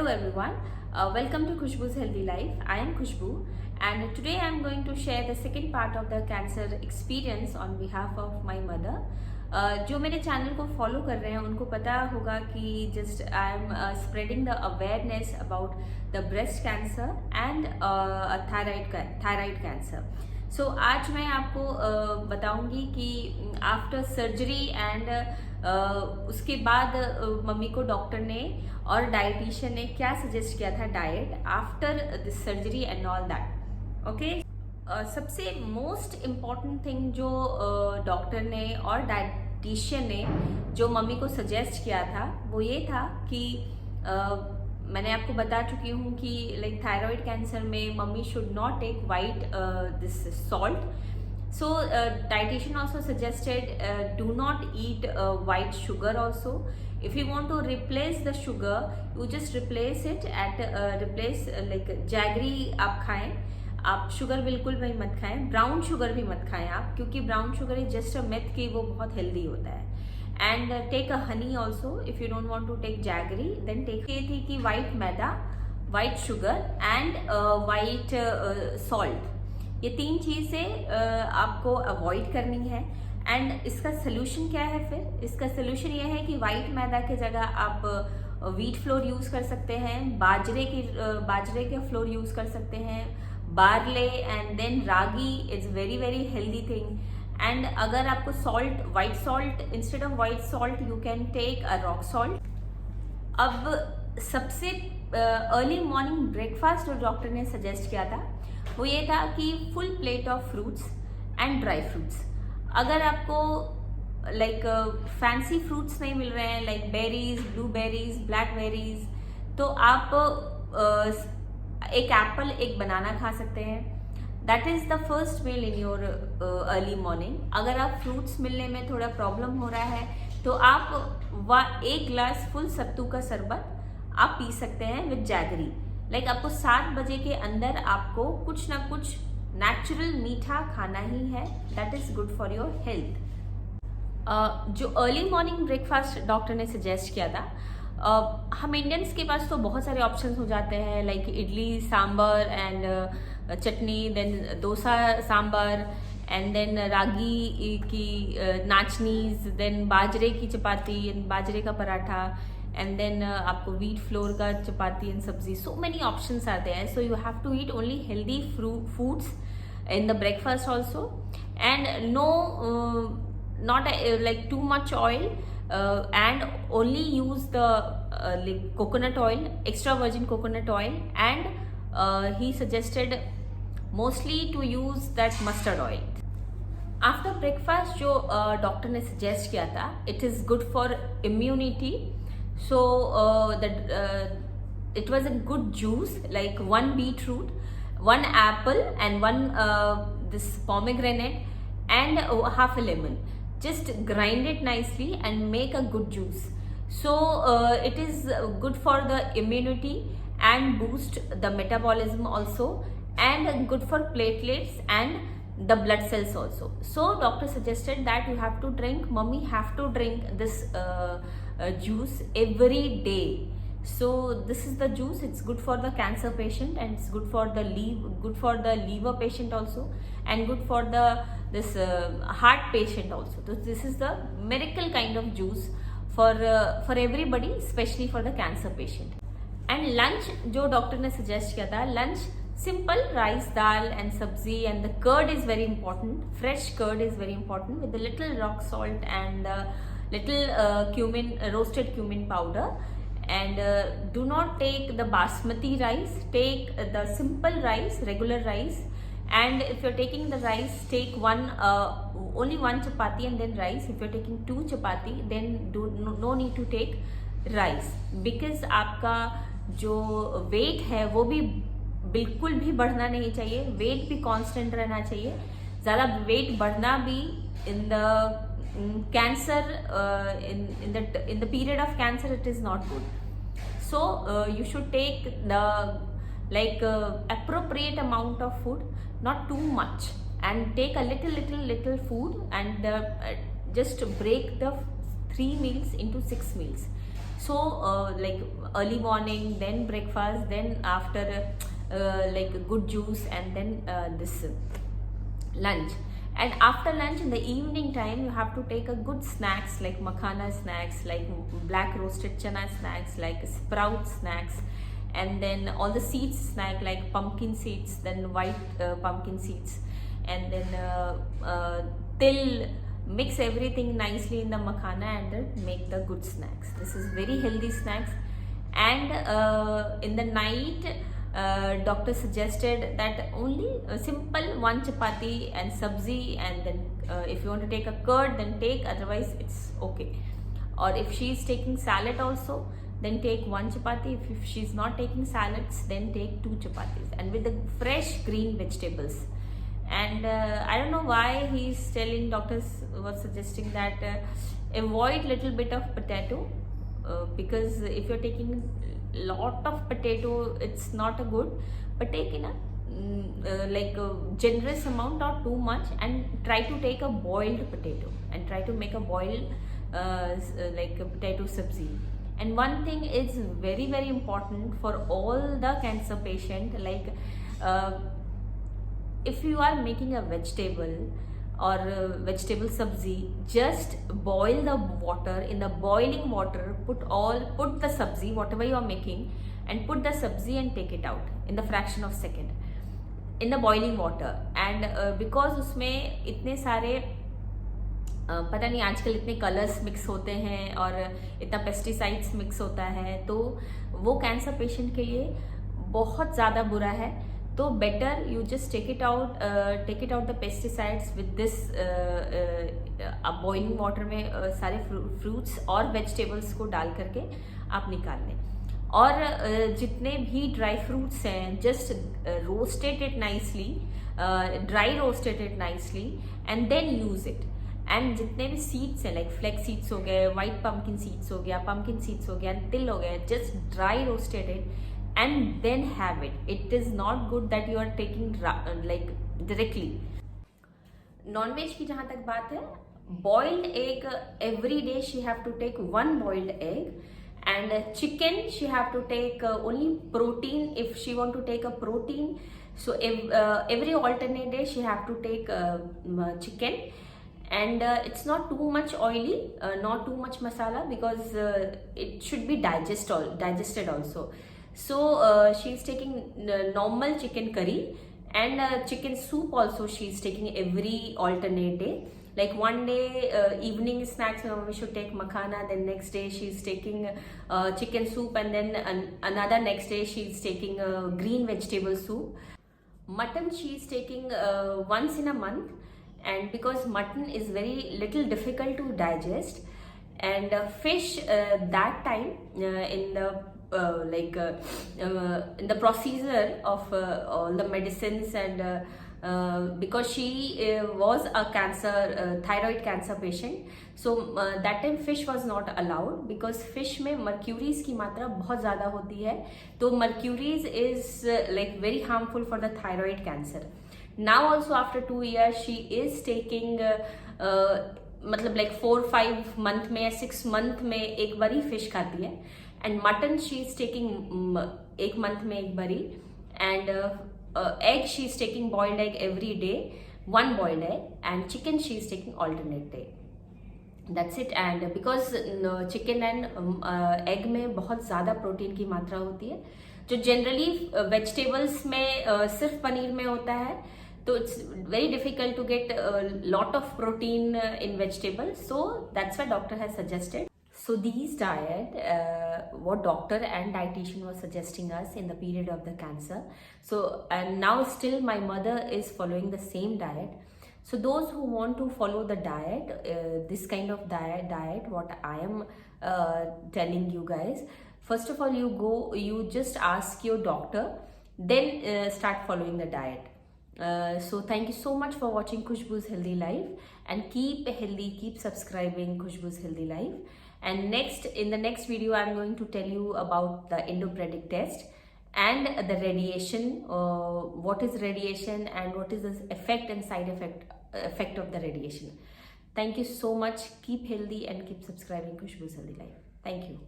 Hello everyone, welcome to Khushbu's Healthy Life. I am Khushbu and today I am going to share the second part of the cancer experience on behalf of my mother. जो मेरे channel को follow कर रहे हैं उनको पता होगा कि just I am spreading the awareness about the breast cancer and thyroid cancer. So आज मैं आपको बताऊंगी कि आफ्टर सर्जरी एंड उसके बाद मम्मी को डॉक्टर ने और डाइटिशियन ने क्या सजेस्ट किया था diet after this surgery and all that. Okay, सबसे मोस्ट इम्पॉर्टेंट थिंग जो डॉक्टर ने और डाइटिशियन ने जो मम्मी को सजेस्ट किया था वो ये था कि मैंने आपको बता चुकी हूँ कि लाइक थायराइड कैंसर में mummy should not take white this salt. So dietitian also suggested do not eat white sugar also. If you want to replace the sugar, you just replace it at like jaggery आप खाएं. आप sugar बिल्कुल भी मत खाएं, brown sugar भी मत खाएं आप, क्योंकि brown sugar is just a myth कि वो बहुत हेल्दी होता है. And take a honey also if you don't want to take jaggery. Then take ये थी कि white maida, white sugar and white salt, ये तीन चीज़ें आपको अवॉइड करनी है. एंड इसका सोल्यूशन क्या है? फिर इसका सोल्यूशन ये है कि वाइट मैदा की जगह आप व्हीट फ्लोर यूज़ कर सकते हैं, बाजरे के फ्लोर यूज़ कर सकते हैं, barley and then ragi is very very healthy thing. And अगर आपको salt, white salt instead of white salt you can take a rock salt. अब सबसे अर्ली मॉर्निंग ब्रेकफास्ट जो डॉक्टर ने सजेस्ट किया था वो ये था कि full plate of fruits and dry fruits. अगर आपको लाइक फैंसी फ्रूट्स नहीं मिल रहे हैं लाइक बेरीज, ब्लूबेरीज, ब्लैकबेरीज, तो आप एक एप्पल, एक बनाना खा सकते हैं. That is the first meal in your early morning. अगर आप फ्रूट्स मिलने में थोड़ा प्रॉब्लम हो रहा है तो आप एक ग्लास फुल सत्तू का शरबत आप पी सकते हैं विद जैगरी. लाइक आपको 7 बजे के अंदर आपको कुछ ना कुछ नेचुरल मीठा खाना ही है. That is good for your health. जो अर्ली मॉर्निंग ब्रेकफास्ट डॉक्टर ने सजेस्ट किया था, हम इंडियंस के पास तो बहुत सारे ऑप्शंस हो जाते हैं like idli sambar and chutney, then dosa sambar, and then ragi की नाचनीज, देन बाजरे की चपाती, बाजरे का पराठा, and then आपको wheat flour का चपाती and सब्जी. So many options are there, so you have to eat only healthy foods in the breakfast also, and no not like too much oil, and only use the like coconut oil, extra virgin coconut oil, and he suggested mostly to use that mustard oil. After breakfast जो doctor ने suggest किया था, it is good for immunity. So it was a good juice like 1 beetroot, 1 apple and 1 this pomegranate and half a lemon. Just grind it nicely and make a good juice. So it is good for the immunity and boost the metabolism also, and good for platelets and the blood cells also. So doctor suggested that you have to drink, mummy have to drink this juice every day. So this is the juice. It's good for the cancer patient and it's good for the liver patient also, and good for this heart patient also. So this is the miracle kind of juice for everybody, especially for the cancer patient. And lunch जो doctor ने suggest किया था, lunch simple rice, dal and sabzi, and the curd is very important. Fresh curd is very important with a little rock salt and little cumin, roasted cumin powder. And do not take the basmati rice, take the simple rice, regular rice. And if you're taking the rice, take only one chapati and then rice. If you're taking 2 chapati, then no need to take rice, because आपका जो weight है वो भी बिल्कुल भी बढ़ना नहीं चाहिए. वेट भी कांस्टेंट रहना चाहिए. ज़्यादा वेट बढ़ना भी in the cancer, in the period of cancer it is not good. So you should take the like appropriate amount of food, not too much, and take a little food, and just break the 3 meals into 6 meals. So like early morning, then breakfast, then after like good juice, and then this lunch. And after lunch in the evening time, you have to take a good snacks like makhana snacks, like black roasted chana snacks, like sprout snacks, and then all the seeds snack like pumpkin seeds, then white pumpkin seeds, and then till mix everything nicely in the makhana and then make the good snacks. This is very healthy snacks. And in the night, doctor suggested that only simple one chapati and sabzi, and then if you want to take a curd then take, otherwise it's okay. Or if she is taking salad also, then take one chapati. If she's not taking salads, then take two chapatis, and with the fresh green vegetables. And I don't know why he's telling, doctors was suggesting that avoid little bit of potato, because if you're taking lot of potato, it's not a good, but take in a like a generous amount, not too much, and try to take a boiled potato and try to make a boiled like a potato sabzi. And one thing is very very important for all the cancer patient, like if you are making a vegetable or vegetable sabzi, just boil the water. In the boiling water, put the sabzi, whatever you are making, and put the sabzi and take it out in the fraction of second in the boiling water. And because उसमें इतने सारे पता नहीं आजकल इतने colours mix होते हैं और इतना पेस्टिसाइड्स मिक्स होता है, तो वो कैंसर पेशेंट के लिए बहुत ज़्यादा बुरा है. तो better you just take it out the pesticides with this boiling water में सारे फ्रूट्स और वेजिटेबल्स को डाल करके आप निकाल लें. और जितने भी ड्राई फ्रूट्स हैं, just roasted it nicely, dry roasted it nicely, and then use it. And जितने भी सीड्स हैं, लाइक फ्लैक्स सीड्स हो गए, वाइट पम्पकिन सीड्स हो गया, पम्पकिन सीड्स हो गया, तिल हो गया, just dry roasted it and then have it. It is not good that you are taking like directly. Non-veg की जहाँ तक बात है, boiled egg every day she have to take one boiled egg, and chicken she have to take only protein if she want to take a protein. So every alternate day she have to take chicken, and it's not too much oily, not too much masala, because it should be digested also. So she is taking normal chicken curry, and chicken soup also she is taking every alternate day. Like one day evening snacks we should take makhana, then next day she is taking chicken soup, and then another next day she is taking green vegetable soup. Mutton she is taking once in a month, and because mutton is very little difficult to digest, and fish that time in the in the procedure of all the medicines, and because she was a thyroid cancer patient, so that time fish was not allowed, because fish में mercuries की मात्रा बहुत ज़्यादा होती है, तो mercuries is like very harmful for the thyroid cancer. Now also after 2 years she is taking मतलब like 4-5 month में या 6 month में एक बारी fish खाती है, and mutton she is taking एक month में एक बारी, and egg she is taking boiled egg every day, one boiled egg, and chicken she is taking alternate day. That's it. And because chicken and egg में बहुत ज़्यादा protein की मात्रा होती है, जो जनरली वेजिटेबल्स में सिर्फ पनीर में होता है, तो it's very difficult to get a lot of protein in vegetables. So that's why doctor has suggested. So these diet, what doctor and dietitian was suggesting us in the period of the cancer. So and now still my mother is following the same diet. So those who want to follow the diet, this kind of diet, what I am telling you guys, first of all you just ask your doctor, then start following the diet. So thank you so much for watching Khushbu's Healthy Life, and keep healthy, keep subscribing Khushbu's Healthy Life. And in the next video I'm going to tell you about the EndoPredict test and the radiation, what is radiation and what is the effect and side effect of the radiation. Thank you so much. Keep healthy and keep subscribing Khushbu's Healthy Life. Thank you.